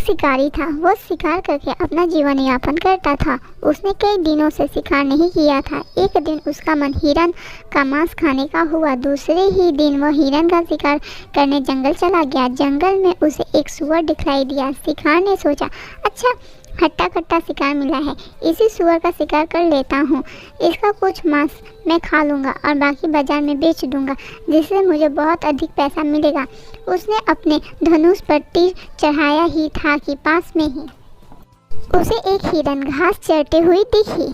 शिकारी था। वो शिकार करके अपना जीवन यापन करता था। उसने कई दिनों से शिकार नहीं किया था। एक दिन उसका मन हिरन का मांस खाने का हुआ। दूसरे ही दिन वह हिरन का शिकार करने जंगल चला गया। जंगल में उसे एक सूअर दिखाई दिया। शिकार ने सोचा, अच्छा खट्टा खट्टा शिकार मिला है, इसी सूअर का शिकार कर लेता हूँ। इसका कुछ मांस मैं खा लूँगा और बाकी बाजार में बेच दूँगा, जिससे मुझे बहुत अधिक पैसा मिलेगा। उसने अपने धनुष पर तीर चढ़ाया ही था कि पास में ही उसे एक हिरन घास चरते हुए दिखी।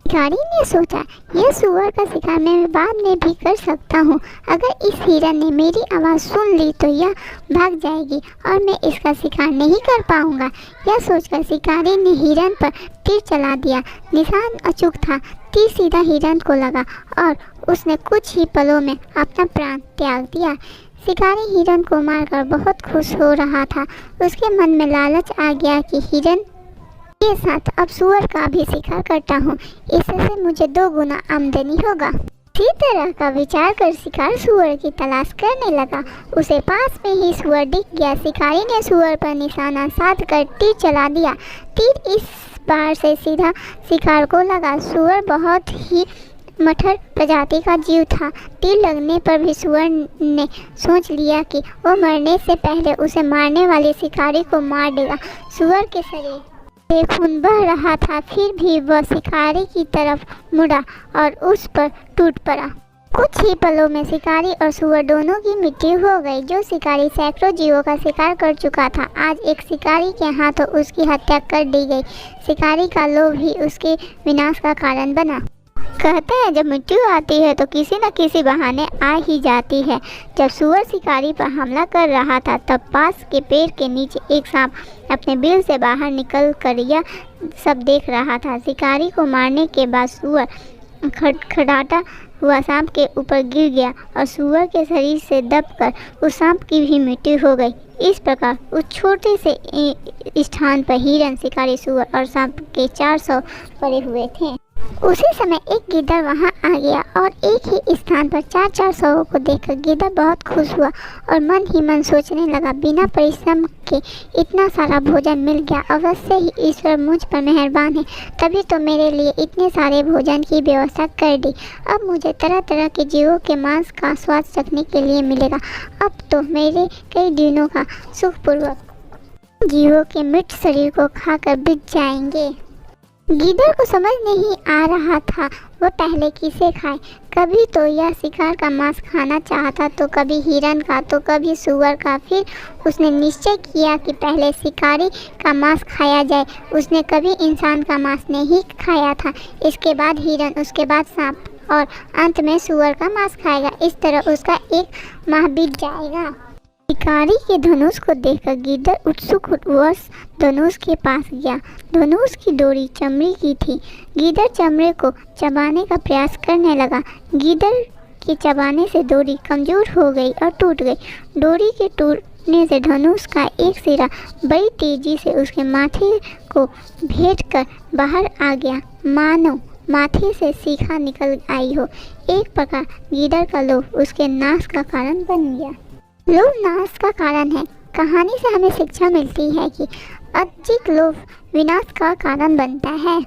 शिकारी ने सोचा, यह सूअर का शिकार मैं बाद में भी कर सकता हूँ। अगर इस हिरन ने मेरी आवाज़ सुन ली तो यह भाग जाएगी और मैं इसका शिकार नहीं कर पाऊँगा। यह सोचकर शिकारी ने हिरन पर तीर चला दिया। निशान अचूक था। तीर सीधा हिरन को लगा और उसने कुछ ही पलों में अपना प्राण त्याग दिया। शिकारी हिरन को मारकर बहुत खुश हो रहा था। उसके मन में लालच आ गया कि हिरन के साथ अब सूअर का भी शिकार करता हूँ, इससे मुझे 2 गुना आमदनी होगा। इसी तरह का विचार कर शिकार सूअर की तलाश करने लगा। उसे पास में ही सूअर दिख गया। शिकारी ने सूअर पर निशाना साध कर तीर चला दिया। तीर इस बार से सीधा शिकार को लगा। सूअर बहुत ही मठर प्रजाति का जीव था। तीर लगने पर भी सूअर ने सोच लिया कि वो मरने से पहले उसे मारने वाले शिकारी को मार देगा। सूअर के शरीर से खून बह रहा था, फिर भी वह शिकारी की तरफ मुड़ा और उस पर टूट पड़ा। कुछ ही पलों में शिकारी और सूअर दोनों की मृत्यु हो गई। जो शिकारी सैकड़ों जीवों का शिकार कर चुका था, आज एक शिकारी के हाथों उसकी हत्या कर दी गई। शिकारी का लोभ ही उसके विनाश का कारण बना। कहते हैं जब मृत्यु आती है तो किसी न किसी बहाने आ ही जाती है। जब सूअर शिकारी पर हमला कर रहा था तब पास के पेड़ के नीचे एक सांप अपने बिल से बाहर निकल कर यह सब देख रहा था। शिकारी को मारने के बाद सूअर खड़खड़ाता हुआ सांप के ऊपर गिर गया और सूअर के शरीर से दबकर उस सांप की भी मृत्यु हो गई। इस प्रकार उस छोटे से स्थान पर हिरन, शिकारी, सूअर और सांप के 400 पड़े हुए थे। उसी समय एक गिद्दड़ वहां आ गया और एक ही स्थान पर 4-4 शवों को देखकर गिद्दड़ बहुत खुश हुआ और मन ही मन सोचने लगा, बिना परिश्रम के इतना सारा भोजन मिल गया। अवश्य ही ईश्वर मुझ पर मेहरबान है, तभी तो मेरे लिए इतने सारे भोजन की व्यवस्था कर दी। अब मुझे तरह तरह के जीवों के मांस का स्वाद चखने के लिए मिलेगा। अब तो मेरे कई दिनों का सुखपूर्वक जीवों के मृत शरीर को खाकर बीत जाएंगे। गिद्दड़ को समझ नहीं आ रहा था वह पहले किसे खाए। कभी तो यह शिकार का मांस खाना चाहता, तो कभी हिरन का, तो कभी सूअर का। फिर उसने निश्चय किया कि पहले शिकारी का मांस खाया जाए। उसने कभी इंसान का मांस नहीं खाया था। इसके बाद हिरन, उसके बाद सांप और अंत में सूअर का मांस खाएगा। इस तरह उसका 1 माह बीत जाएगा। शिकारी के धनुष को देखकर गिद्दड़ उत्सुक होकर धनुष के पास गया। धनुष की डोरी चमड़ी की थी। गिद्दड़ चमड़े को चबाने का प्रयास करने लगा। गिद्दड़ के चबाने से डोरी कमजोर हो गई और टूट गई। डोरी के टूटने से धनुष का एक सिरा बड़ी तेजी से उसके माथे को भेद कर बाहर आ गया, मानो माथे से शिखा निकल आई हो। एक प्रकार गिद्दड़ का लोभ उसके नाश का कारण बन गया। लोभ नाश का कारण है। कहानी से हमें शिक्षा मिलती है कि अधिक लोभ विनाश का कारण बनता है।